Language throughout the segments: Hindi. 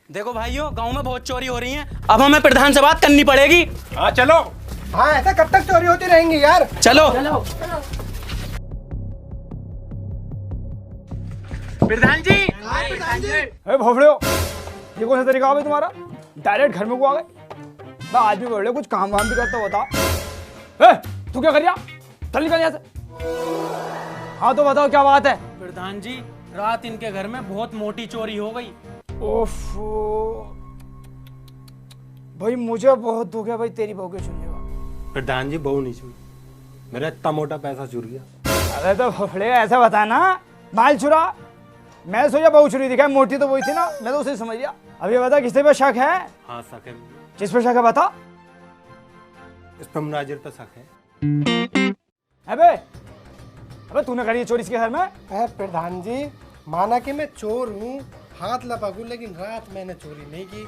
देखो भाइयों, गांव में बहुत चोरी हो रही है, अब हमें प्रधान से बात करनी पड़ेगी। हाँ चलो। हाँ, ऐसा कब तक चोरी होती रहेंगी यार। चलो। प्रधान जी। अरे भोफड़े हो, ये कौन सा तरीका है तुम्हारा? डायरेक्ट घर में को आ गए। मैं आदमी बोल रहे कुछ काम वाम भी करता होता। तू क्या कर रहा? चल निकल यहाँ से। हाँ तो बताओ क्या बात है? प्रधान जी, रात इनके घर में बहुत मोटी चोरी हो गई। ओफो भाई, मुझे बहुत दुख है भाई तेरी बहू के सुनने का। प्रधान जी बहू नहीं छुई, मेरा इतना मोटा पैसा चुर गया। अरे तो भोफड़े ऐसा बता ना, माल चुरा। मैं सोचा बहू चुरी दिखा, मोटी तो वही थी ना, मैं तो उसे समझ गया। अब ये बता किससे पे शक है? हाँ शक है। किस पे शक है बता। इस पर मुनाजिर पे शक है। अबे अबे तूने करी है चोरी इसके घर में? प्रधान जी, माना कि मैं चोर हूँ, हाथ लपाकू, लेकिन रात मैंने चोरी नहीं की।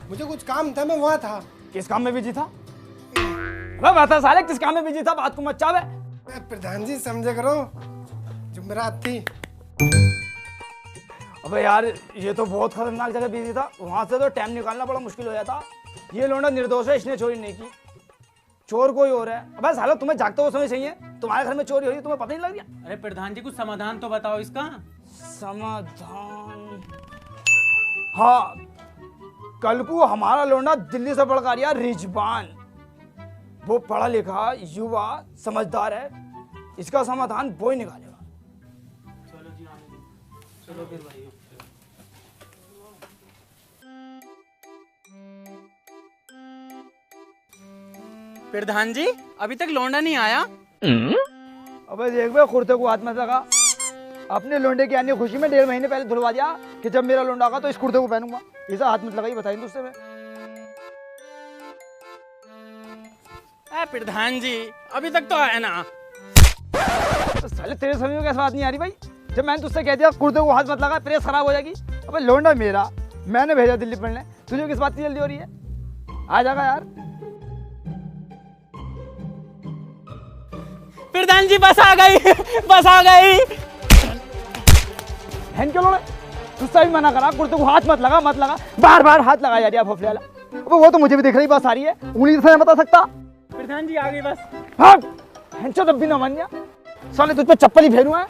मुझे कुछ काम था, मैं वहाँ था। किस काम में बिजी था? अबे बता साले, किस काम में बिजी था? बात को मत चावे। प्रधान जी समझे करो, जुमेरात थी। अबे यार, ये तो बहुत खतरनाक जगह बिजी था, वहां से तो टाइम निकालना बड़ा मुश्किल हो जाता। ये लौंडा निर्दोष है, इसने चोरी नहीं की, चोर कोई और है। अबे सालो, तुम्हें जागते हुए समय चाहिए, तुम्हारे घर में चोरी हो रही, तुम्हें पता नहीं लग गया? अरे प्रधान जी, कुछ समाधान तो बताओ इसका। समाधान? हाँ, कल को हमारा लौंडा दिल्ली से पढ़कर आया रिजवान, वो पढ़ा लिखा युवा समझदार है, इसका समाधान वो ही निकालेगा। चलो जी, चलो फिर भाई। प्रधान जी, अभी तक लौंडा नहीं आया। अबे देख बे, कुर्ते को हाथ मत लगा। अपने लोंडे की आने खुशी में 1.5 महीने पहले धुलवा दिया कि जब मेरा लोंडा आगा तो इस कुर्ते को पहनूंगा। ऐसा हाथ मत लगाई, बताइए दोस्तों में। प्रधान जी, अभी तक तो आया ना। तो साले तेरे समझ में कैसे बात नहीं आ रही भाई? जब मैंने तुझसे कह दिया कुर्ते को हाथ मत लगा, प्रेस खराब हो जाएगी। अबे लोंडा मेरा, मैंने भेजा दिल्ली पढ़ने, तुझे किस बात की जल्दी हो रही है? आ जाएगा यार। प्रधान जी बस आ गई, बस आ गई। हैन क्यों लोड़े? तुझसे भी मना करा, कुर्ते को हाथ मत लगा, मत लगा, बार बार हाथ लगा जा रही है भोफले वाला। अबे वो तो मुझे भी दिख रही, बस आ रही है, उंगली से बता सकता। प्रधान जी आ गई बस। हाँ, हैंचो तब भी ना मान गया साले, तुझ पे चप्पल ही फेरूंगा।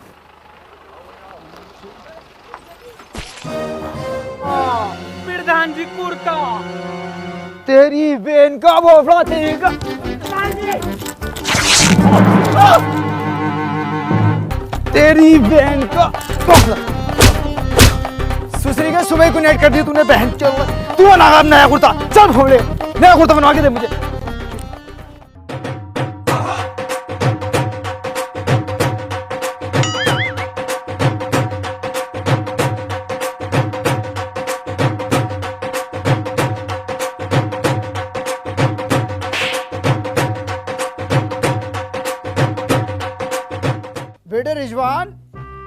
प्रधान जी कुर्ता। तेरी बहन का भोफड़ा तेरी का। तेरी बहन का सुसरी के सुबह को नेट कर दी तूने बहन। तू ना नया कुर्ता, चल फोड़े, नया कुर्ता बनवा के दे मुझे। बेटे रिजवान,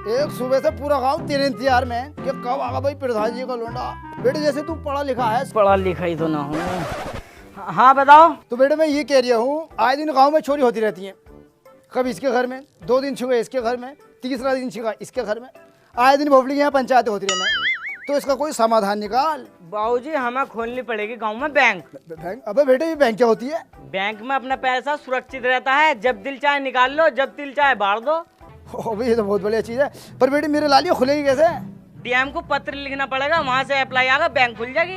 एक सुबह से पूरा गांव तेरे इंतजार में कि कब आगा भाई प्रधान जी का लोंडा। बेटे जैसे तू पढ़ा लिखा है। पढ़ा लिखा ही तो ना हूँ। हाँ बताओ। तो बेटे मैं ये कह रहा हूँ, आए दिन गांव में चोरी होती रहती है। कभी इसके घर में, 2 दिन छुए इसके घर में, तीसरा दिन छिगा इसके घर में, आए दिन भोपली के यहाँ पंचायतें होती रहना। तो इसका कोई समाधान निकाल। बाबूजी, हमें खोलनी पड़ेगी गांव में बैंक। बैंक? अबे बेटे ये बैंक क्या होती है? बैंक में अपना पैसा सुरक्षित रहता है, जब दिल चाहे निकाल लो, जब दिल चाहे बाढ़ दो। अबे ये तो बहुत बढ़िया चीज है, पर बेटे मेरे लालियो खुलेगी कैसे? डीएम को पत्र लिखना पड़ेगा, वहाँ से अप्लाई आगा, बैंक खुल जाएगी।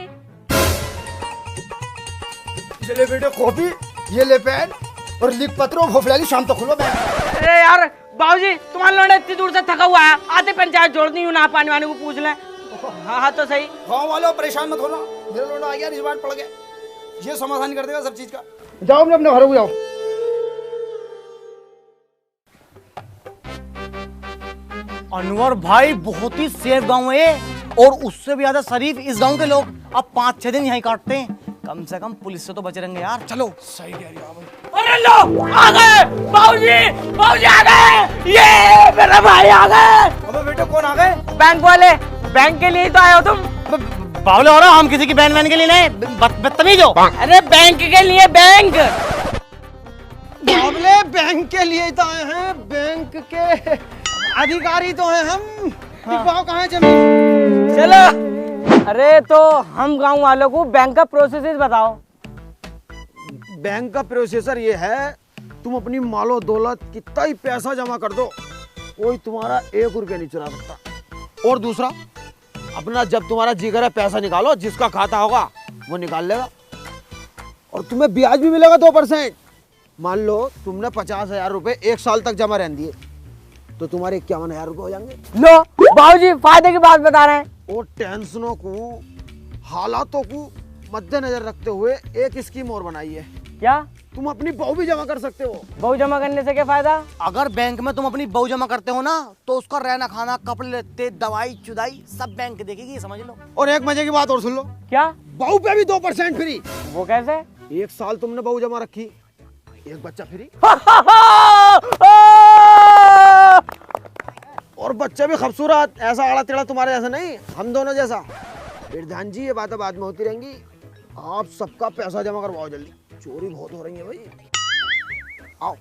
ये ले बेटे कॉपी, ये ले पेन और लिख पत्र, भोपली शाम तक खुलो बैंक। अरे यार बाबूजी, तुम्हारे लौंडा इतनी दूर से थका हुआ है, आते पंचायत जोड़ दी हूँ, ना पानी वाने को पूछ लें। हाँ हाँ तो सही। गाँव वालों परेशान मत होना, मेरा लोंडा आ गया, रिजवान पड़ गया, ये समाधान कर देगा सब चीज का। जाओ अपने घर को जाओ। अनवर भाई, बहुत ही सेफ गांव है, और उससे भी ज्यादा शरीफ इस गांव के लोग। अब 5-6 दिन यहीं काटते हैं, कम से कम पुलिस से तो बचे रहेंगे यार। चलो। सही कह रही हो। अरे लो, आ गए बाबूजी, बाबूजी आ गए, ये मेरा भाई आ गए। अबे बेटे कौन आ गए? बैंक वाले, बैंक के लिए ही तो आए हो तुम। बावले हो रहा, हम किसी की बहन बहन के लिए नहीं, बदतमीज हो। अरे बैंक के लिए, बैंक। बाबले बैंक के लिए तो आए हैं, बैंक के अधिकारी तो हैं हम। दिखाओ कहाँ है जमीन। चलो अरे तो हम गांव वालों को बैंक का प्रोसेस बताओ। बैंक का प्रोसेसर ये है, तुम अपनी मालो दौलत कितना ही पैसा जमा कर दो, कोई तुम्हारा 1 रुपया नहीं चुरा सकता। और दूसरा, अपना जब तुम्हारा जी करे पैसा निकालो, जिसका खाता होगा वो निकाल लेगा, और तुम्हें ब्याज भी मिलेगा 2%। मान लो तुमने 50,000 रुपए 1 साल तक जमा रहने दिए, तो तुम्हारे 51,000 रुपए हो जाएंगे। लो बाबूजी फायदे की बात बता रहे हैं। और टेंशनों को, हालातों को मद्देनजर रखते हुए एक स्कीम और बनाई है। क्या? तुम अपनी बहू भी जमा कर सकते हो। बहू जमा करने से क्या फायदा? अगर बैंक में तुम अपनी बहू जमा करते हो ना, तो उसका रहना खाना, कपड़े लत्ते, दवाई चुदाई सब बैंक देखेगी, समझ लो। और एक मजे की बात और सुन लो, क्या? बहू पे भी 2% फ्री। वो कैसे? 1 साल तुमने बहू जमा रखी, 1 बच्चा फ्री। और बच्चे भी खूबसूरत, ऐसा आड़ा टेढ़ा तुम्हारे जैसा नहीं, हम दोनों जैसा। फिर ध्यान जी, ये बातें बाद में होती रहेंगी। आप सबका पैसा जमा करवाओ जल्दी, चोरी बहुत हो रही है भाई। आओ।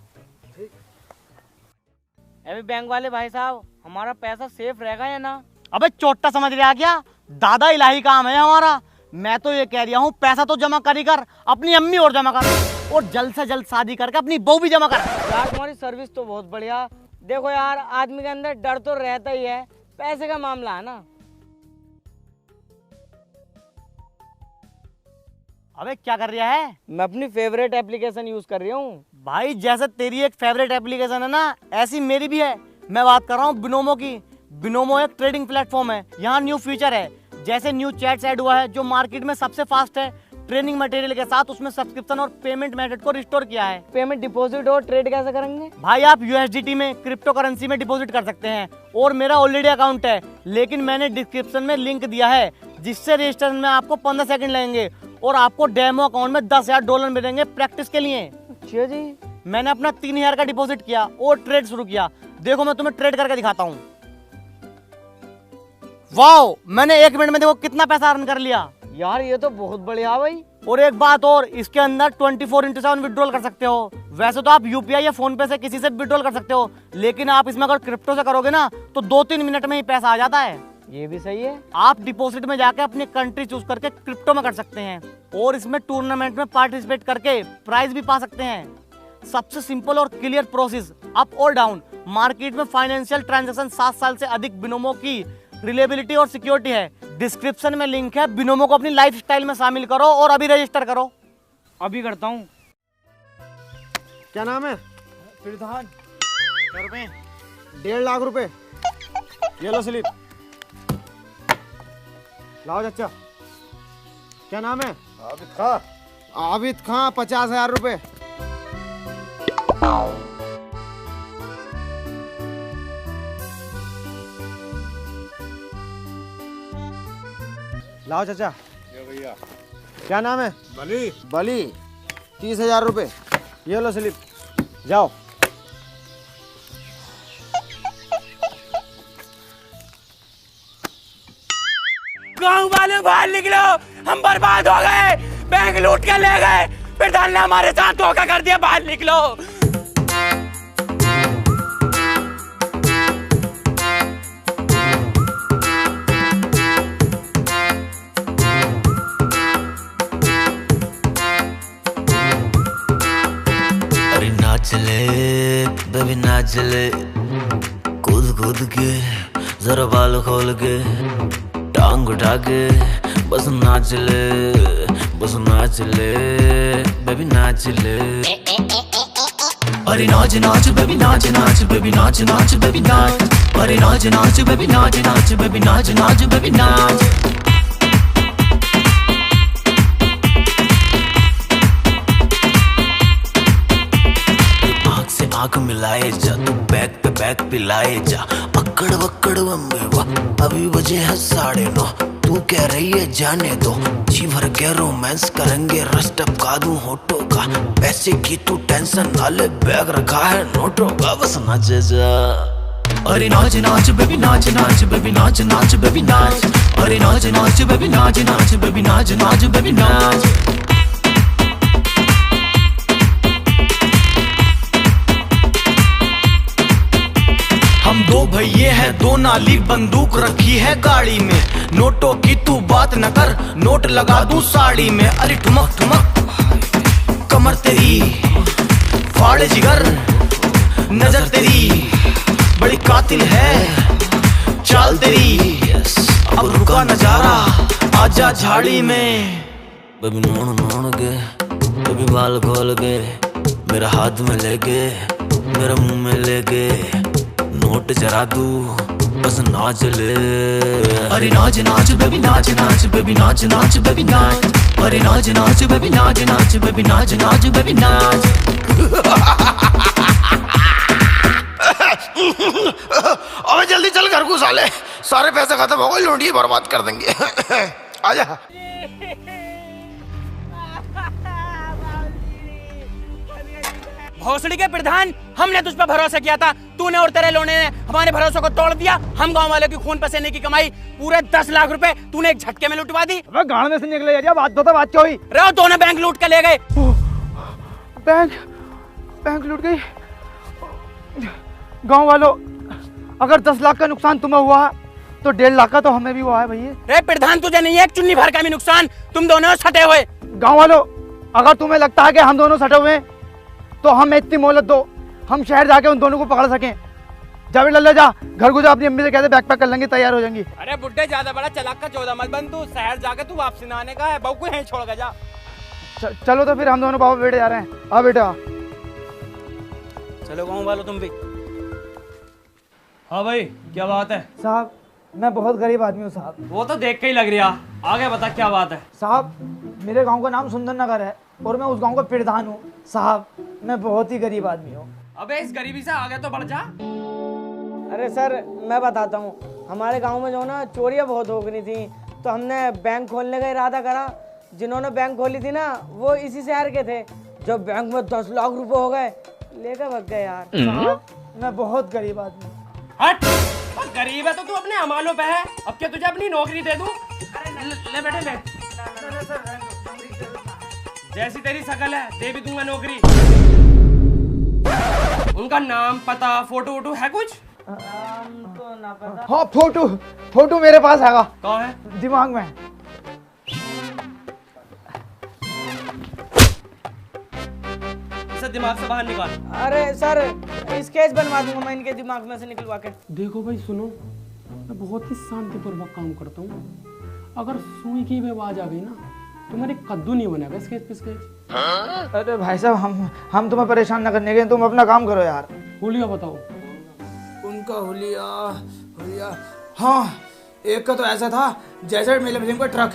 अभी बैंक वाले भाई साहब, हमारा पैसा सेफ रहेगा या ना? अबे चोट्टा समझ रहा क्या? दादा इलाही काम है हमारा। मैं तो ये कह रहा हूँ, पैसा तो जमा कर ही कर, अपनी अम्मी और जमा कर, और जल्द से जल्द शादी करके अपनी बहू भी जमा कर। यार तुम्हारी सर्विस तो बहुत बढ़िया। देखो यार, आदमी के अंदर डर तो रहता ही है, पैसे का मामला है ना। अबे क्या कर रहा है? मैं अपनी फेवरेट एप्लीकेशन यूज कर रही हूँ। भाई जैसे तेरी एक फेवरेट एप्लीकेशन है ना, ऐसी मेरी भी है। मैं बात कर रहा हूँ बिनोमो की। बिनोमो एक ट्रेडिंग प्लेटफॉर्म है। यहाँ न्यू फीचर है, जैसे न्यू चैट्स ऐड हुआ है जो मार्केट में सबसे फास्ट है। ट्रेनिंग मटेरियल के साथ उसमें सब्सक्रिप्शन और पेमेंट मेथड को रिस्टोर किया है। पेमेंट डिपॉजिट और ट्रेड कैसे करेंगे? भाई आप USDT में, क्रिप्टो करेंसी में डिपॉजिट कर सकते हैं। और मेरा ऑलरेडी अकाउंट है, लेकिन मैंने डिस्क्रिप्शन में लिंक दिया है, जिससे रजिस्ट्रेशन में आपको 15 सेकंड लगेंगे और आपको डेमो अकाउंट में $10,000 मिलेंगे प्रैक्टिस के लिए। अच्छा जी। मैंने अपना 3,000 का डिपॉजिट किया और ट्रेड शुरू किया। देखो मैं तुम्हें ट्रेड करके दिखाता हूँ। वाओ, मैंने 1 मिनट में देखो कितना पैसा अर्न कर लिया। यार ये तो बहुत बढ़िया भाई। और एक बात और, इसके अंदर 24/7 विड्रॉल कर सकते हो। वैसे तो आप UPI या फोन पे से किसी से विड्रॉल कर सकते हो, लेकिन आप इसमें अगर क्रिप्टो से करोगे ना, तो 2-3 मिनट में ही पैसा आ जाता है। ये भी सही है। आप डिपॉजिट में जाके अपनी कंट्री चूज करके क्रिप्टो में कर सकते हैं, और इसमें टूर्नामेंट में पार्टिसिपेट करके प्राइज भी पा सकते हैं। सबसे सिंपल और क्लियर प्रोसेस, अप और डाउन। मार्केट में फाइनेंशियल ट्रांजैक्शन 7 साल से अधिक बिनोमो की रिलेबिलिटी और सिक्योरिटी है। डिस्क्रिप्शन में लिंक है, बिनोमो को अपनी लाइफस्टाइल में शामिल करो और अभी रजिस्टर करो। अभी करता हूँ। क्या नाम है? प्रधान। क्या रुपए? 1.5 लाख रुपए। ये लो स्लिप। लाओ चाचा। क्या नाम है? आबिद खां। आबिद खां, 50,000 रुपए। लाओ चाचा। भैया। क्या नाम है? बली। बली, 30,000 रुपए। ये लो स्लिप, जाओ। गांव वाले बाहर निकलो, हम बर्बाद हो गए, बैंक लूट के ले गए, प्रधान ने हमारे साथ धोखा कर दिया, बाहर निकलो। अरे नाच ले बेबी नाच ले, कूद कूद के जरा बाल खोल के, टांग उठा के बस नाच ले, बस नाच ले बेबी नाच ले। अरे नाच नाच बेबी नाच नाच बेबी नाच नाच बेबी नाच। अरे नाच नाच बेबी नाच नाच बेबी नाच नाच बेबी नाच। आंख मिलाए जा, तू बैक पे बैक पिलाए जा, अक्कड़ वक्कड़ बम्बे वाह, अभी बजे है 9:30। तू कह रही है जाने दो, जी भर के रोमांस करेंगे, रस टपका दूं होठों का, पैसे की तू टेंशन ना ले, बैग रखा है नोटों का, बस नाच जा। अरे नाच नाच बेबी नाच नाच बेबी नाच नाच बेबी नाच। अरे नाच नाच बेबी नाच नाच बेबी नाच नाच बेबी नाच। हम 2 भाई ये है दो नाली बंदूक रखी है गाड़ी में, नोटों की तू बात न कर, नोट लगा दूं साड़ी में। अरे ठुमक ठुमक कमर तेरी, फाड़े जिगर, नजर तेरी बड़ी कातिल है, चाल तेरी अब रुका नजारा, आजा झाड़ी में। बेबी नोन नोन के, बेबी बाल खोल के, मेरा हाथ में लेके, मेरा मुंह में लेके, नोट जरा दू बस नाच ले। अरे नाच नाच बेबी नाच नाच, बेबी नाच नाच बेबी नाच, अरे नाच नाच बेबी नाच नाच, बेबी नाच नाच बेबी नाच। अबे जल्दी चल घर को साले, सारे पैसे खत्म हो गए, लूंटी बर्बाद कर देंगे। आजा। भोसड़ी के प्रधान, हमने तुझ पर भरोसा किया था, तूने और तेरे लोने ने हमारे भरोसे को तोड़ दिया। हम गांव वालों की खून पसीने की कमाई पूरे 10 लाख रुपए तूने एक झटके में लुटवा दी। अबे गाड़ में से निकले यार, बात तो बात क्या हुई? रहो दोनों बैंक लूट के ले गए। बैंक लूट गई। गांव वालों, अगर 10 लाख का नुकसान तुम्हें हुआ तो 1.5 लाख का तो हमें भी हुआ है भैया। रे प्रधान, तुझे नहीं है एक चुन्नी भर का भी नुकसान, तुम दोनों सटे हुए। गांव वालों, अगर तुम्हें लगता है कि हम दोनों सटे हुए तो हमें इतनी मोहलत दो, हम शहर जाके उन दोनों को पकड़ सकें। जावेद लल्ला जा, घर को जा, अपनी अम्मी से कहते बैग पैक कर लेंगे, तैयार हो जाएंगी। अरे बुड्ढे, ज्यादा बड़ा चलाक का चौदह मत बन, तू शहर जाके तू वापसी ना आने का है, बहू को यहीं छोड़ के जा। चलो तो फिर हम दोनों बाबा बेटे जा रहे हैं। आ बेटा चलो गाँव वालों तुम भी। हाँ भाई, क्या बात है? साहब, मैं बहुत गरीब आदमी हूँ साहब। वो तो देख के ही लग रहा। आगे बता क्या बात है? साहब, मेरे गांव का नाम सुंदर नगर है और मैं उस गांव का प्रधान हूँ। साहब, मैं बहुत ही गरीब आदमी हूँ। अबे इस गरीबी से आगे तो बढ़ जा। अरे सर, मैं बताता हूँ, हमारे गांव में जो ना चोरियां बहुत हो गई थी, तो हमने बैंक खोलने का इरादा करा। जिन्होंने बैंक खोली थी ना, वो इसी शहर के थे। जब बैंक में 10 लाख रुपए हो गए, लेकर भाग गए यार। साहब, मैं बहुत गरीब आदमी हूँ। हट, और गरीब है तो तू अपने अमालों पे है, अब क्या तुझे अपनी नौकरी दे दूं? ले बेटे ले। जैसी तेरी शकल है दे भी दूंगा नौकरी। उनका नाम, पता, फोटो वोटो है कुछ? तो ना पता। हाँ, फोटो मेरे पास है। कहाँ है? दिमाग में। इसे दिमाग से बाहर निकाल। अरे सर, स्केच बनवा दूंगा मैं इनके दिमाग में से निकलवा के। देखो भाई सुनो, मैं बहुत ही शांतिपूर्वक काम करता हूँ। अगर सुई की भी आवाज आ गई ना तो मेरे कद्दू नहीं बनेगा स्केच पे स्केच। अरे भाई साहब, हम तुम्हें परेशान न करने के, तुम अपना काम करो यार। हुलिया बताओ। उनका हुलिया, हाँ, एक का तो ऐसा था जैसे मेले में का ट्रक,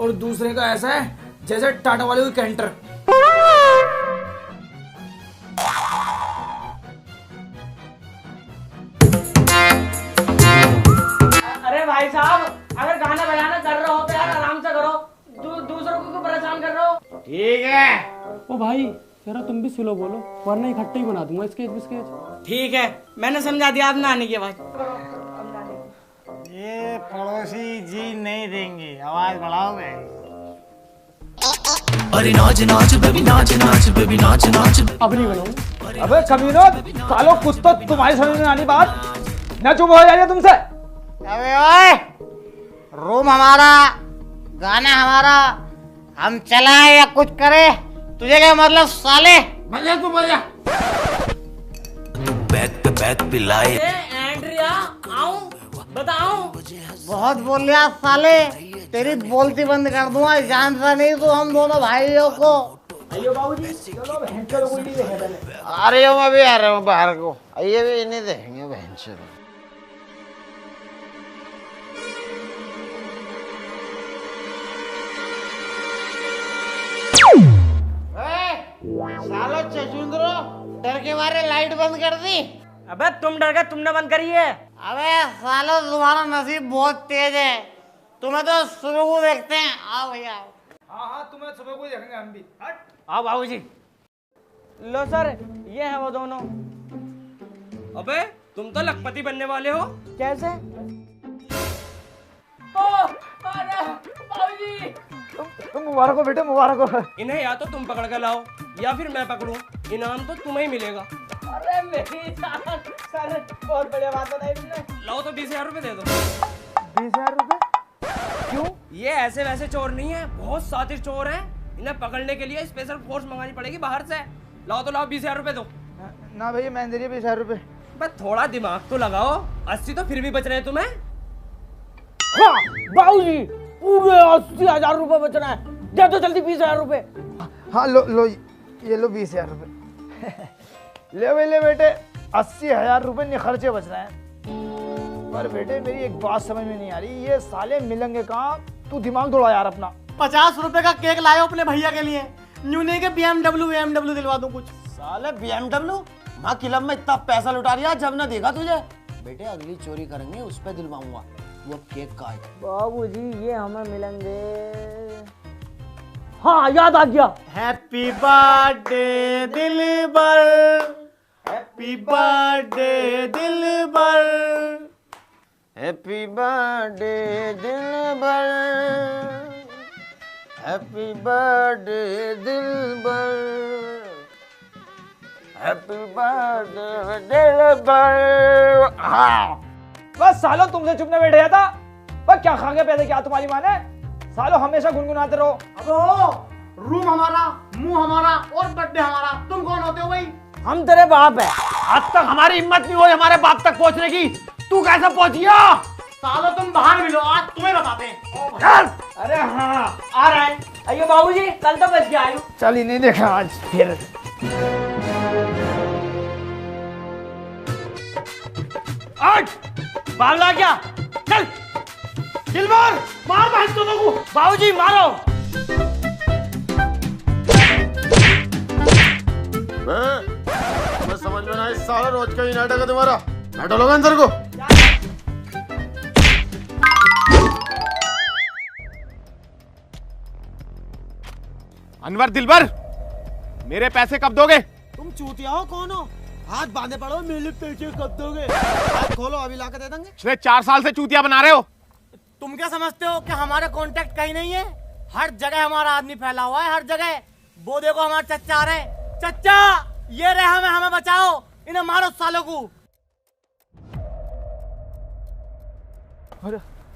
और दूसरे का ऐसा है जैसे टाटा वाले की कैंटर। अरे भाई साहब, अगर गाना बजाना कर रहे हो तो यार आराम से करो, दूसरों को क्यों परेशान कर रहे हो? ठीक है। ओ भाई, जरा तुम भी स्लो बोलो, वरना इकट्ठे ही बना दूंगा स्केच बिस्केच। ठीक है, मैंने समझा दिया, आप ना आने की आवाज। ये पड़ोसी जी नहीं देंगे, आवाज बढ़ाओगे? अरे नाच नाच बेबी नाच नाच, बेबी नाच नाच। अब नहीं बनाऊं। अबे कमीनो, सालो कुछ तो तुम्हारी समझ में आनी बात, ना चुप हो जाइए तुमसे। अबे ओए, रूम हमारा, गाना हमारा, हम चलाए या कुछ करे, तुझे क्या मतलब साले? तू बैक पे बैक पिलाए। एंड्रिया, आऊं, बताऊं? बहुत बोल लिया साले, तेरी बोलती बंद कर दूंगा। जानता नहीं तू हम दोनों भाइयों को? अयो बाबूजी, चलो बहन चलो, कोई नहीं देखेगा पहले। आ रही हूँ, मैं भी आ रहा हूँ बाहर को। ये भी इन्हें देखेंगे बहन से। सालो चचुंदरो, डर के मारे लाइट बंद कर दी। अबे तुम डर गए, तुमने बंद करी है। अबे सालो, तुम्हारा नसीब बहुत तेज है, तुम्हें तो सुबह को देखते हैं। आओ भैया। हाँ, तुम्हें सुबह को देखेंगे हम भी। आओ बाबूजी। लो सर, ये है वो दोनों। अबे तुम तो लखपति बनने वाले हो। कैसे? तुम मुबारक हो बेटे, मुबारक हो। इन्हें या तो तुम पकड़ कर लाओ या फिर मैं पकड़ूं, इनाम तो तुम्हें ही मिलेगा। अरे मेरी जान सर, बहुत बढ़िया बात बताई तुमने। लो तो 20,000 रुपए दे दो। 20,000 रुपए? क्यों? ये ऐसे वैसे चोर नहीं है, बहुत सातिर चोर हैं। इन्हें पकड़ने के लिए स्पेशल फोर्स मंगानी पड़ेगी बाहर से। लाओ तो लाओ, 20,000 रुपए दो। ना भैया, मैं दे रही 20,000 रुपए। बस थोड़ा दिमाग तो लगाओ, 80 तो फिर भी बच रहे हैं तुम्हें। हाँ बाबूजी, पूरे 80,000 रुपए बच रहे हैं, दे दो जल्दी 20,000 रुपए। हाँ लो ये लो 20,000 रुपए। ले बेटे, 80,000 रुपए निखर्चे बच रहे हैं। पर बेटे मेरी एक बात समझ में नहीं आ रही, ये साले मिलेंगे कहाँ? तू दिमाग दौड़ा यार अपना। 50 रुपए का केक लाए अपने भैया के लिए, न्यू नहीं के BMW दिलवा दूं कुछ। साले BMW माँ क्लब में इतना पैसा लुटा रिया, जब ना देखा तुझे। बेटे अगली चोरी करेंगे उस पे दिलवाऊंगा, वो केक का है। बाबूजी ये हमें मिलेंगे। हाँ याद आ गया। हैप्पी बर्थडे दिलबर, हैप्पी बर्थडे दिलबर, हैप्पी बर्थडे दिलबर, हैप्पी बर्थडे दिलबर, हैप्पी बर्थडे दिलबर। हाँ बस सालो तुमसे चुप न बैठे था। बस क्या खा के पैसे क्या तुम्हारी माँ ने? सालो हमेशा गुनगुनाते रहो। अब रूम हमारा, मुंह हमारा और बर्थडे हमारा। तुम कौन होते हो भाई? हम तेरे बाप है। आज तक हमारी हिम्मत नहीं हुई हमारे बाप तक पहुंचने की, तू कैसे पहुंचिया? सालो तुम बाहर मिलो, आज तुम्हें बताते हैं। अरे हाँ आ रहा है। अयो बाबूजी, कल तो बच गया। आयु चल ही नहीं देखा आज फिर। बावला क्या? चल दिलबर, मार बहन दोनों को। बाबूजी मारो। मैं समझ में ना, इस सारा रोज का ही नाटक है तुम्हारा। बैठो लोग अंदर को। अनवर, दिलबर, मेरे पैसे कब दोगे? तुम चूतिया हो, कौन हो? हाथ बांधे पड़ो, मेरे पैसे कब दोगे? हाथ खोलो, अभी लाके दे देंगे। पिछले 4 साल से चूतिया बना रहे हो। तुम क्या समझते हो कि हमारे कांटेक्ट कहीं नहीं है? हर जगह हमारा आदमी फैला हुआ है, हर जगह। वो देखो हमारे चच्चा आ रहे। चच्चा ये रहे, हमें बचाओ, इन्हें मारो सालों को।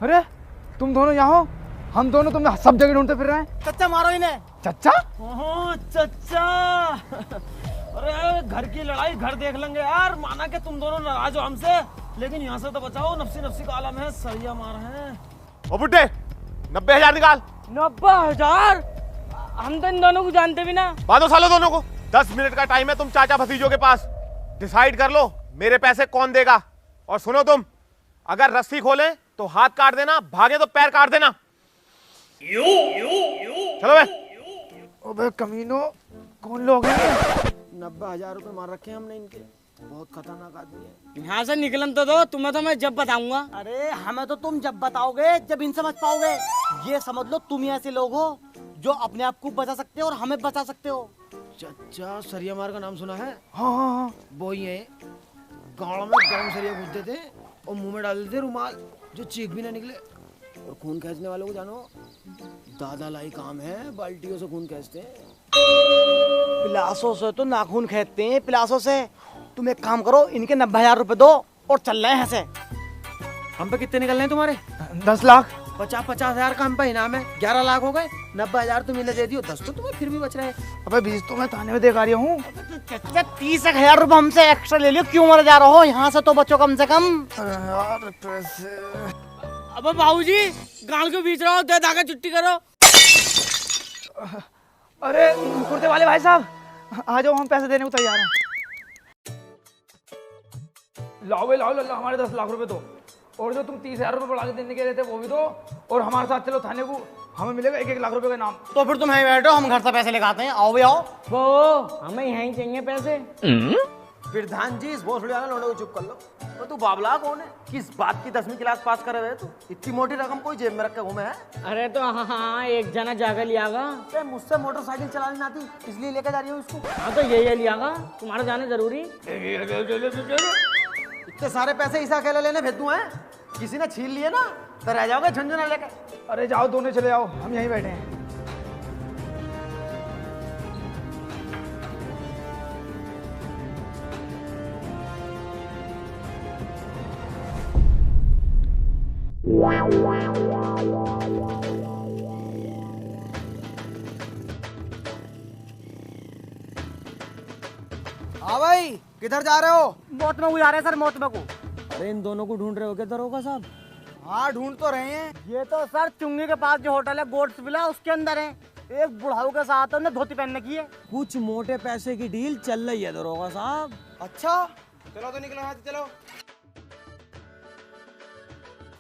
अरे तुम दोनों यहाँ हो? हम दोनों तुम्हें सब जगह ढूंढते फिर रहे हैं। चच्चा मारो इन्हें। चच्चा? चच्चा, अरे घर की लड़ाई घर देख लेंगे यार। माना कि तुम दोनों नाराज हो हमसे, लेकिन यहाँ से तो बचाओ, नफसी का आलम है, सरिया मार है। ओ बुड्ढे, 90,000 निकाल। 90,000? हम तो इन दोनों को जानते भी ना। बांधो सालों दोनों को। 10 मिनट का टाइम है तुम चाचा भतीजों के पास। डिसाइड कर लो मेरे पैसे कौन देगा। और सुनो तुम, अगर रस्सी खोले तो हाथ काट देना, भागे तो पैर काट देना। चलो बे। ओबे कमीनो, कौन लोग हैं? 90,000 रुपए मार रखे हैं हमने इनके। बहुत खतरनाक आदमी है। यहाँ से निकलन तो दो, तुम्हें तो मैं जब बताऊंगा। अरे हमें तो तुम जब बताओगे, जब इनसे बच पाओगे। ये समझ लो तुम ही ऐसे लोग हो जो अपने आप को बचा सकते हो और हमें बचा सकते हो। चच्चा सरिया मार का नाम सुना है? हाँ। वो ही है, गाँव में गरम सरिया घुसते थे और मुंह में डाल देते रुमाल, जो चीख भी ना निकले। और खून खींचने वालों को जानो, दादा लाई काम है, बाल्टियों से खून खींचते हैं। पिलासों से तो नाखून खींचते हैं, पिलासों से। तुम एक काम करो, इनके 90,000 रुपए दो और चल रहे हैं ऐसे। हम पे कितने निकलने हैं तुम्हारे? 10 लाख। 50,000 का हम पे इनाम है, 11 लाख हो गए। 90,000 तुम इन्हें दे दियो, 10 तो तुम्हें फिर भी बच रहे हैं। अबे 20 तो मैं थाने में देख आ रही हूँ। चच्चा 30,000 रुपए हमसे एक्स्ट्रा ले लियो, क्यों मर जा रहे हो? यहाँ से तो बचो कम से कम। यार पैसे। अब बाबूजी गाल को बीच रहा हो, दे दागा छुट्टी करो। अरे कुर्ते वाले भाई साहब, आ जाओ, हम पैसे देने को तैयार हैं। लाओ भाई, लाओ हमारे 10 लाख रुपए दो। और जो तुम 30,000 रुपए बढ़ा के देने के रहे थे वो भी दो। और हमारे साथ चलो थाने को, हमें मिलेगा 1-1 लाख रुपए का इनाम। तो फिर तुम यहीं बैठो, हम घर से पैसे लेके आते हैं। आओ भी आओ। वो हमें यहीं चाहिए पैसे। प्रधान जी, इस भोसड़ी वाले लोगों को चुप कर लो। तो तू बाबला कौन है? किस बात की 10वीं क्लास पास करे हुए तू? इतनी मोटी रकम कोई जेब में रख के घूमे है? अरे तो हाँ, एक जना जाकर लियागा। मुझसे मोटरसाइकिल चलानी ना आती, इसलिए लेकर जा रही हूँ इसको। हाँ तो ये लियागा, तुम्हारा जाना जरूरी। इतने सारे पैसे इस अकेले लेने भेज दूं हैं? किसी ने छीन लिए ना तो रह जाओगे झंझना लेके। अरे जाओ, दोनों चले जाओ, हम यहीं बैठे हैं। हाँ भाई, किधर जा रहे हो? मौत में जा रहे हैं सर, मौत में को। अरे इन दोनों को ढूंढ रहे हो क्या दरोगा साहब? हाँ ढूंढ तो रहे हैं। ये तो सर चुंगी के पास जो होटल है गोड्स विला, उसके अंदर है। एक बुढ़ाऊ के साथ उन्हें धोती पहनने की है। कुछ मोटे पैसे की डील चल रही है दरोगा साहब। अच्छा, चलो तो निकलो यहाँ से, चलो।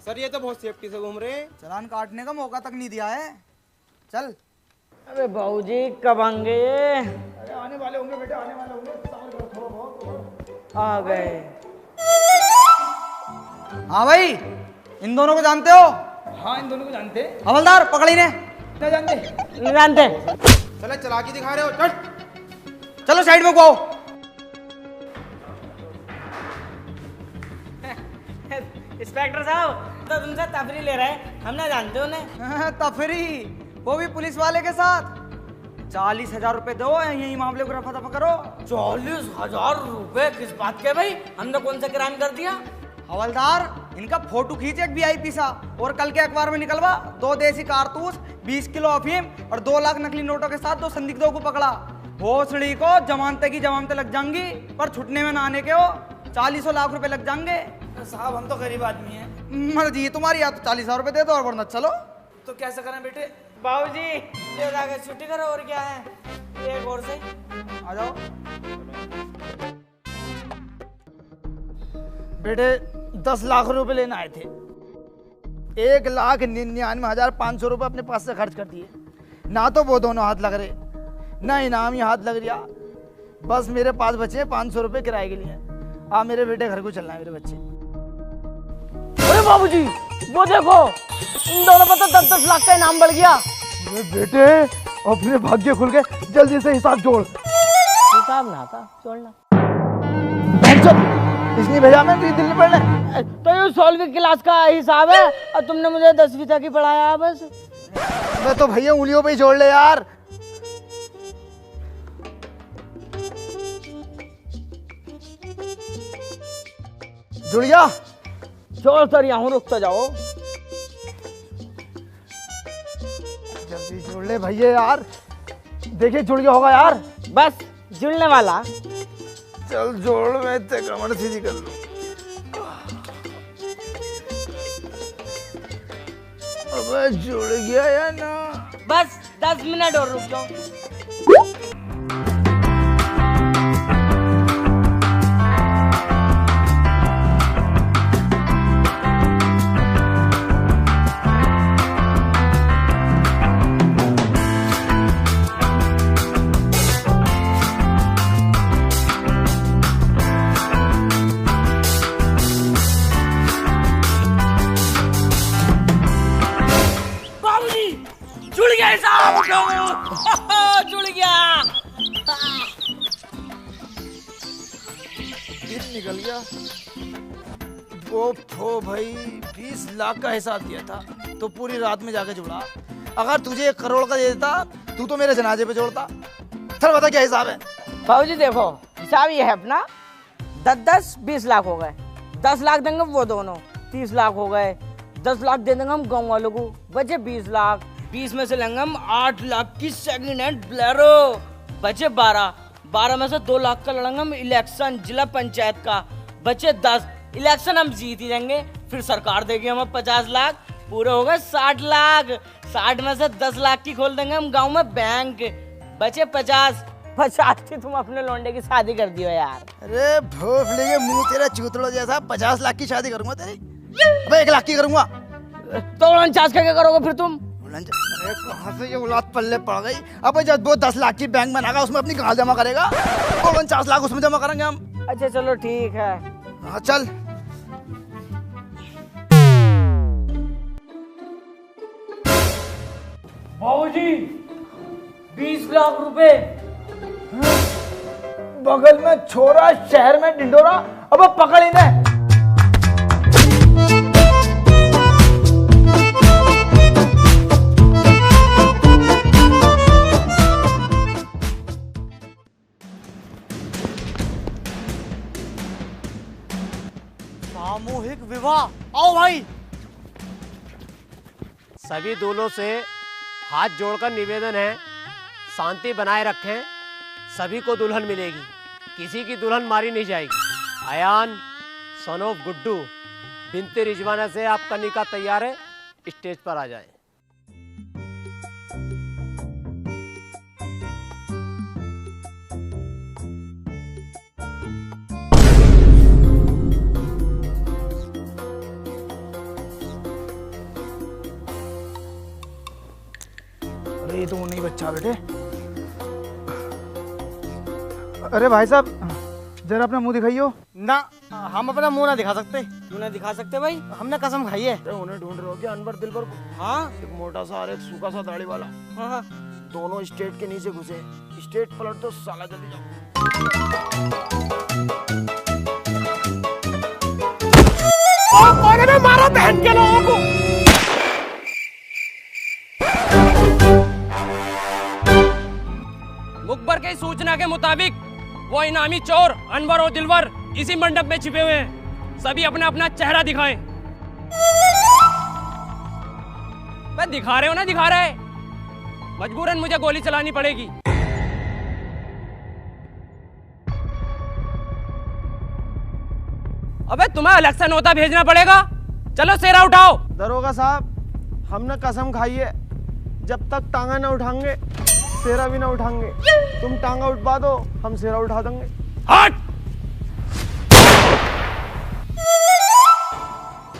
सर ये तो बहुत सेफ्टी से घूम रहे हैं। चालान काटने का मौका तक नहीं दिया है। चल। अरे बाबूजी कब आएंगे ये? आने वाले होंगे बेटे, आने वाले होंगे। आ गए। हाँ भाई, इन दोनों को जानते हो? हाँ इन दोनों को जानते। हवलदार पकड़ी ने। क्या जानते? नहीं जानते। चलो चलाकी दिखा रहे हो, चल। चलो साइड में को आओ। इंस्पेक्टर साहब तो तुमसे तफरी ले रहे हैं, हम ना जानते उन्हें। तफरी, वो भी पुलिस वाले के साथ। 40,000 रुपए दो, यही मामले को रफा दफा करो। 40,000 रुपए किस बात के भाई? हमने कौन सा क्राइम कर दिया? हवलदार, इनका फोटो खींच एक VIP सा और कल के अखबार में निकलवा। 2 देसी कारतूस, 20 किलो अफीम और 2 लाख नकली नोटों के साथ 2 संदिग्धों को पकड़ा। भोसड़ी को जमानते की जमानतें लग जाएंगी, पर छुटने में ना आने के हो 40 लाख रुपए लग जाएंगे। साहब हम तो गरीब आदमी हैं। मर्जी तुम्हारी, या तो 40,000 रुपए दे दो और वरना चलो। तो कैसे करें बेटे? बाबूजी ये जाके छुट्टी करो, और क्या है? एक और से आ जाओ। बेटे 10 लाख रुपए लेने आए थे। 1,99,500 रुपए अपने पास से खर्च कर दिए। ना तो वो दोनों हाथ लग रहे, ना इनाम ही हाथ लग रहा। बस मेरे पास बचे हैं 500 रुपए किराए के लिए। आप मेरे बेटे घर को चलना है मेरे बच्चे। अरे बाबूजी वो देखो, इन दोनों पर तो 10-10 लाख का इनाम बढ़ गया। अरे बेटे अपने भाग्य खुल गए, जल्दी से हिसाब जोड़। हिसाब ना था छोड़ना। इसने भेजा मैं दिल्ली पढ़ने। तो ये 16वीं क्लास का हिसाब है और तुमने मुझे 10वीं तक ही पढ़ाया है बस। मैं तो भैया उंगलियों पे ही जोड़ ले यार। जुड़ गया? जोड़ कर यहाँ रुक तो जाओ। जल्दी जोड़ ले भैया यार, देखिए जुड़ गया होगा यार। बस जुड़ने वाला। चल जोड़, मैं इतने कमर सीधी कर लूं। अबे जुड़ गया या ना? बस 10 मिनट और रुक जाओ। जुड़ गया साहब, जुड़ गया। दिन निकल गया। वो भाई 20 लाख का हिसाब दिया था तो पूरी रात में जाके जुड़ा। अगर तुझे 1 करोड़ का दे देता तू तो मेरे जनाजे पे जोड़ता। चल बता क्या हिसाब है? बाबूजी देखो हिसाब ये है अपना, 10-10 20 लाख हो गए। 10 लाख देंगे वो दोनों, 30 लाख हो गए। 10 लाख दे देंगे हम गाँव वालों को, बचे 20 लाख। 20 में से लेंगे हम 8 लाख की सेकंड हैंड ब्लेरो, बचे 12 में से 2 लाख का लड़ेंगे हम इलेक्शन जिला पंचायत का, बचे 10। इलेक्शन हम जीत ही जाएंगे, फिर सरकार देगी हमें 50 लाख, पूरे हो गए 60 लाख। 60 में से 10 लाख की खोल देंगे हम गांव में बैंक, बचे 50 की तुम अपने लौंडे की शादी कर दियो यार। अरे भोसड़ी के मुंह तेरा चूतड़ो जैसा, 50 लाख की शादी करूंगा तेरी। अबे 1 लाख की करूंगा। तो 49 का क्या करोगे फिर तुम? अरे कहाँ से ये औलाद पल्ले पड़ गई। अब जब वो 10 लाख की बैंक बनाएगा उसमें अपनी गाल जमा करेगा, 49 लाख उसमें जमा करेंगे हम। अच्छा चलो ठीक है। हाँ चल। बाबूजी 20 लाख रुपए। बगल में छोरा, शहर में ढिंडोरा। अब पकड़ इन्हें। सामूहिक विवाह, आओ भाई। सभी दूल्हों से हाथ जोड़कर निवेदन है, शांति बनाए रखें। सभी को दुल्हन मिलेगी, किसी की दुल्हन मारी नहीं जाएगी। अयान, सन ऑफ गुड्डू, बिनते रिजवाना से आपका निकाह तैयार है, स्टेज पर आ जाए। अरे ये तो वो नहीं बच्चा बेटे। अरे भाई साहब जरा अपना मुंह दिखाइयो। ना, हम अपना मुंह ना दिखा सकते। क्यों ना दिखा सकते भाई? हमने कसम खाई है। उन्हें ढूंढ रहे हो क्या अनवर दिलबर को? हाँ एक मोटा सा और एक सूखा सा दाढ़ी वाला, हाँ। दोनों स्टेट के नीचे घुसे। स्टेट पलट दो साला, जल्दी जाओ। कौन ने मारा बहन के लोगों को? मुखबर की सूचना के मुताबिक वो इनामी चोर अनवर और दिलवर इसी मंडप में छिपे हुए हैं। सभी अपना अपना चेहरा दिखाएं। मैं दिखा रहे हो ना, दिखा रहे, मजबूरन मुझे गोली चलानी पड़ेगी। अबे तुम्हें अलग से नोटा भेजना पड़ेगा। चलो सेरा उठाओ। दरोगा साहब, हमने कसम खाई है, जब तक टांगा ना उठाएंगे सेरा भी ना उठाएंगे। तुम टांगा उठवा दो, हम सेरा उठा देंगे। हट!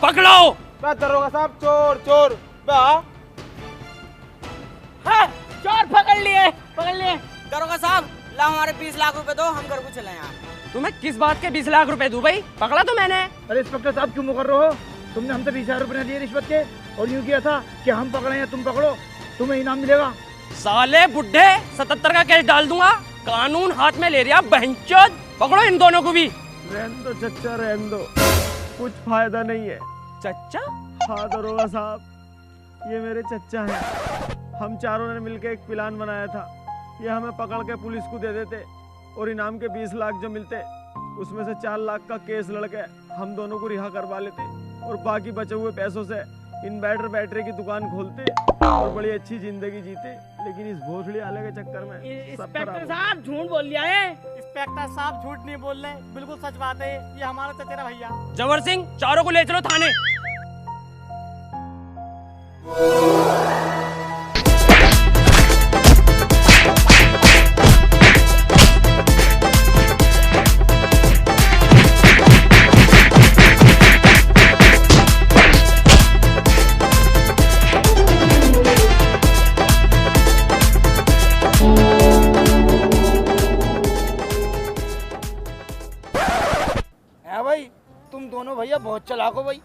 पकड़ो। दरोगा साहब, चोर चोर। हाँ, चोर पकड़ लिए, पकड़ लिए। दरोगा साहब लाओ हमारे 20 लाख रुपए दो, हम घर को चले यहाँ। तुम्हें किस बात के 20 लाख रुपए दूं भाई? पकड़ा तो मैंने। अरे इंस्पेक्टर साहब क्यों मुकर रहे हो? तुमने हमसे 20,000 रुपए दिए रिश्वत के और यूं किया था कि हम पकड़े या तुम पकड़ो, तुम्हें इनाम मिलेगा। साले बुड्ढे, 77 का केस डाल दूंगा। कानून हाथ में ले रिया बहनचोद। पकड़ो इन दोनों को भी। रहने दो चच्चा, रहने दो, कुछ फायदा नहीं है। चच्चा? हाँ दरोगा साहब, ये मेरे चच्चा हैं। हम चारों ने मिलकर एक प्लान बनाया था। ये हमें पकड़ के पुलिस को दे देते और इनाम के 20 लाख जो मिलते उसमें से 4 लाख का केस लड़के हम दोनों को रिहा करवा लेते और बाकी बचे हुए पैसों से इन्वर्टर बैटरी की दुकान खोलते और बड़ी अच्छी जिंदगी जीते। लेकिन इस भोसड़ी आले के चक्कर में इंस्पेक्टर साहब झूठ बोल लिया है। इंस्पेक्टर साहब झूठ नहीं बोल रहे, बिल्कुल सच बात है। ये हमारा चचेरा भैया। जवर सिंह, चारों को ले चलो थाने। भाई तुम दोनों भैया बहुत चालाक हो भाई।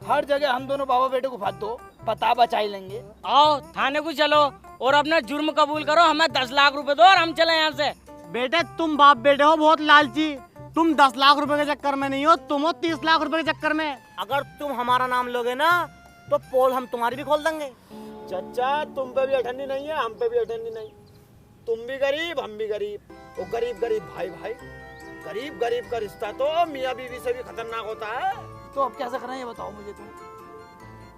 हर जगह हम दोनों बाबा बेटे को फाद दो, पता बचा ही लेंगे। आओ थाने को चलो और अपना जुर्म कबूल करो। हमें 10 लाख रुपए दो और हम चले यहाँ से। बेटे तुम बाप बेटे हो बहुत लालची। तुम 10 लाख रुपए के चक्कर में नहीं हो, तुम हो 30 लाख रुपए के चक्कर में। अगर तुम हमारा नाम लोगे ना तो पोल हम तुम्हारी भी खोल देंगे। चच्चा, तुम पे भी अठन्नी नहीं है, हम पे भी अठन्नी नहीं। तुम भी गरीब, हम भी गरीब। वो गरीब गरीब भाई भाई, गरीब गरीब का रिश्ता तो मियाँ बीवी से भी खतरनाक होता है। तो अब कैसे करना है ये बताओ मुझे तुम।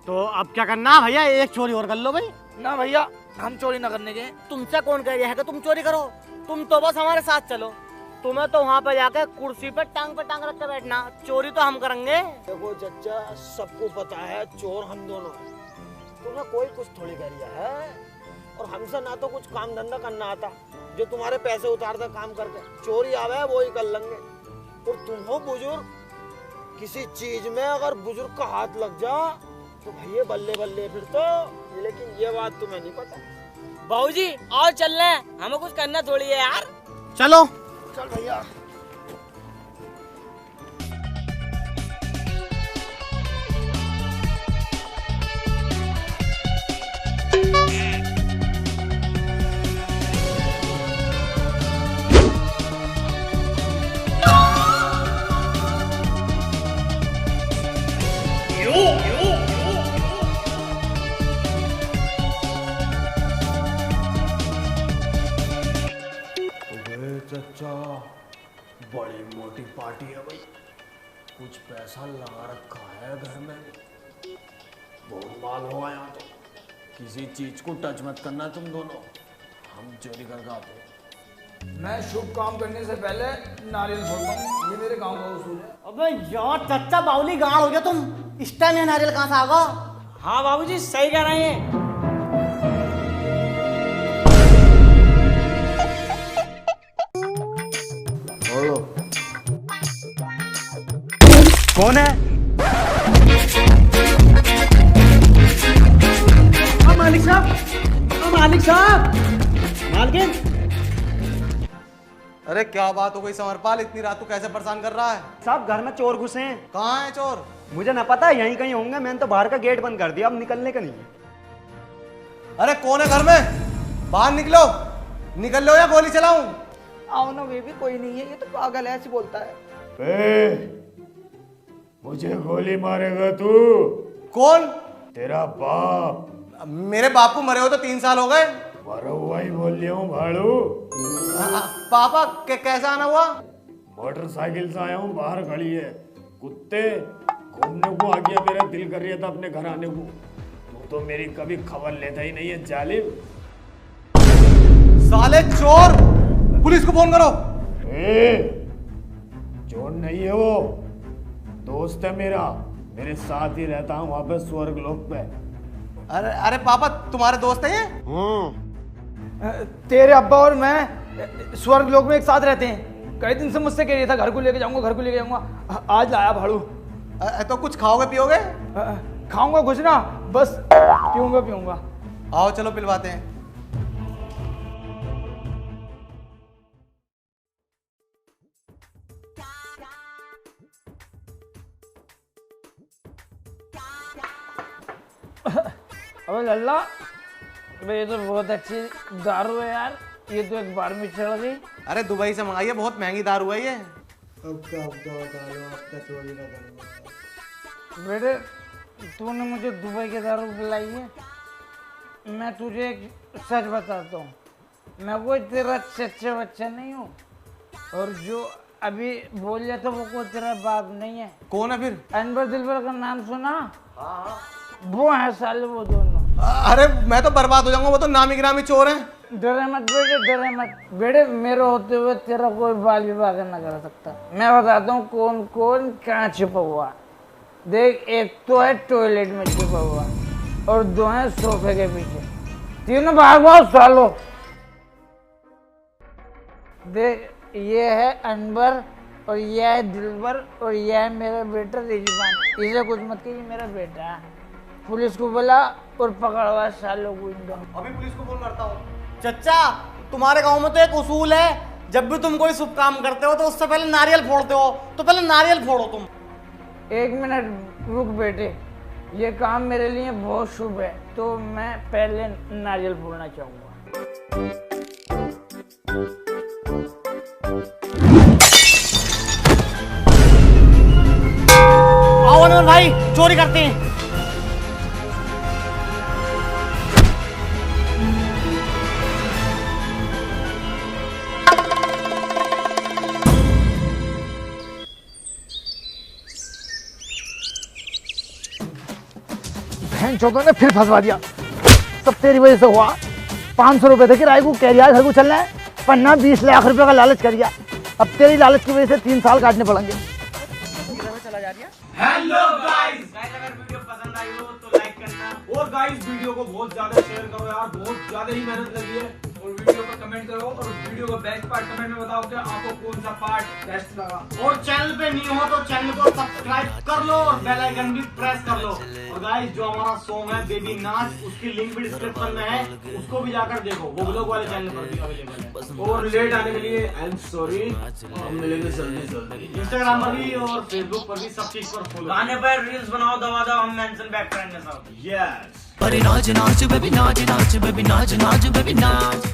तो अब क्या करना भैया, एक चोरी और कर लो भाई। ना भैया, हम चोरी ना करने के। तुमसे कौन कह रहा है कि तुम चोरी करो? तुम तो बस हमारे साथ चलो। तुम्हें तो वहाँ पे जाकर कुर्सी पे टांग रख के बैठना, चोरी तो हम करेंगे। देखो चच्चा, सबको पता है चोर हम दोनों हैं। तुम्हें कोई कुछ थोड़ी कर रिया है और हमसे ना तो कुछ काम धंधा करना आता, जो तुम्हारे पैसे उतारते काम करके चोरी आवे वो ही कर लेंगे। और तुम हो बुजुर्ग, किसी चीज में अगर बुजुर्ग का हाथ लग जा तो भैया बल्ले बल्ले फिर तो। लेकिन ये बात तुम्हें नहीं पता। बाबूजी और चल रहे हैं, हमें कुछ करना थोड़ी है यार। चलो चल भैया। चच्चा, बड़ी मोटी पार्टी है भाई। कुछ पैसा लगा रखा है घर में, बहुत माल होगा यहाँ तो। किसी चीज को टच मत करना तुम दोनों, हम चोरी करके आते हैं। मैं शुभ काम करने से पहले नारियल फोड़ता हूँ, ये मेरे गांव का उसूल है। अबे यार चच्चा बाउली गाड़ हो गया तुम, इस टाइम ये नारियल कहाँ से आ गया? हाँ बाबूजी सही कह रहे हैं। बोलो कौन है? मालिक साहब, मालिक साहब, मालकिन। अरे क्या बात हो गई समरपाल, इतनी रात को कैसे परेशान कर रहा है? साहब घर में चोर घुसे हैं। कहाँ है चोर? मुझे ना पता, यहीं कहीं होंगे, मैंने तो बाहर का गेट बंद कर दिया, अब निकलने का नहीं है। अरे कौन है घर में? बाहर निकलो, निकल लो या गोली चलाऊं? आओ ना बेबी, कोई नहीं है, ये तो पागल है, ऐसे बोलता है। मुझे गोली मारेगा तू? कौन? तेरा बाप। मेरे बाप को मरे हो तो 3 साल हो गए। मरा हुआ ही बोल लिया हूँ भाड़ू। पापा कैसे आना हुआ? मोटरसाइकिल से आया हूँ, बाहर खड़ी है। कुत्ते घूमने को आ गया, मेरा दिल कर रहा था अपने घर आने को। तू तो मेरी कभी खबर लेता ही नहीं है जालिम। साले चोर, पुलिस को फोन करो। चोर नहीं है वो, दोस्त है मेरा, मेरे साथ ही रहता हूँ वहां पे स्वर्ग लोक पे। अरे अरे पापा तुम्हारे दोस्त है ये? तेरे अब्बा और मैं स्वर्ग लोक में एक साथ रहते हैं। कई दिन से मुझसे कह रहा था घर को लेके जाऊंगा, घर को लेके जाऊंगा, आज लाया भाड़ू। तो कुछ खाओगे पियोगे? खाऊंगा कुछ ना, बस पीऊंगा। आओ चलो पिलवाते हैं। अबे लल्ला, ये तो बहुत अच्छी दारू है यार, ये तो एक बार में चढ़ गई। अरे दुबई से मंगाई है, बहुत महंगी दारू है ये। अब क्या चोरी ना करूँगा। बेटे तूने मुझे दुबई की दारू पिलाई है, मैं तुझे एक सच बताता हूँ, मैं कोई तेरा चच्चा बच्चा नहीं हूँ, और जो अभी बोल लिया था वो कोई तेरा बाप नहीं है। कौन है फिर? अनवर दिलबर का नाम सुना? वो है साले वो दोनों। अरे मैं तो बर्बाद हो जाऊंगा, वो तो नामी गिरामी चोर हैं। डरे मत बेटे, डरे मत बेटे, मेरे होते हुए तेरा कोई बाल विवाह ना कर सकता। मैं बताता हूँ कौन कौन कहाँ छुपा हुआ। देख, एक तो है टॉयलेट में छुपा हुआ, और 2 है सोफे के पीछे, 3 भागो सालो। देख, ये है अनवर, और ये है दिलबर, और ये है मेरा बेटा रिजवान। इसे कुछ मत कीजिए, मेरा बेटा है। पुलिस को बुला और पकड़वा सालों को इन दोनों। अभी पुलिस को फोन करता हूँ। चच्चा तुम्हारे गांव में तो एक उसूल है, जब भी तुम कोई शुभ काम करते हो तो उससे पहले नारियल फोड़ते हो, तो पहले नारियल फोड़ो तुम। 1 मिनट रुक बेटे, ये काम मेरे लिए बहुत शुभ है, तो मैं पहले नारियल फोड़ना चाहूँगा। आओ अनवर भाई, चोरी करते हैं। चौधरी ने फिर फंसवा दिया, सब तेरी वजह से हुआ। 500 रुपए थे किराए को, कह रहा घर को चलना है, पन्ना 20 लाख रुपए का लालच कर दिया। अब तेरी लालच की वजह से 3 साल काटने पड़ेंगे। हेलो गाइस, अगर वीडियो पसंद आई हो तो लाइक करना, और गाइस वीडियो को बहुत ज्यादा शेयर करो यार, बहुत ज्यादा ही मेहनत लगी है। और वीडियो को कमेंट करो, और वीडियो का बेस्ट पार्ट कमेंट में बताओ कि आपको कौन सा पार्ट बेस्ट लगा। और चैनल पे न्यू हो तो चैनल को सब्सक्राइब कर लो, और बेल आइकन भी प्रेस कर लो। और गाइस जो हमारा सॉन्ग है बेबी नाच, उसकी लिंक भी डिस्क्रिप्शन में है, उसको भी जाकर देखो, वो ब्लॉग वाले चैनल पर भी अवेलेबल है। और लेट आने के लिए आई एम सॉरी, हम मिलेंगे जल्दी। इंस्टाग्राम पर भी और फेसबुक पर भी सब चीज पर फॉलो। गाने पर रील्स बनाओ, दबा दो, हम मेंशन बैक करेंगे सब। यस। अरे नाच नाच बेबी नाच नाच बेबी नाच नाच बेबी नाच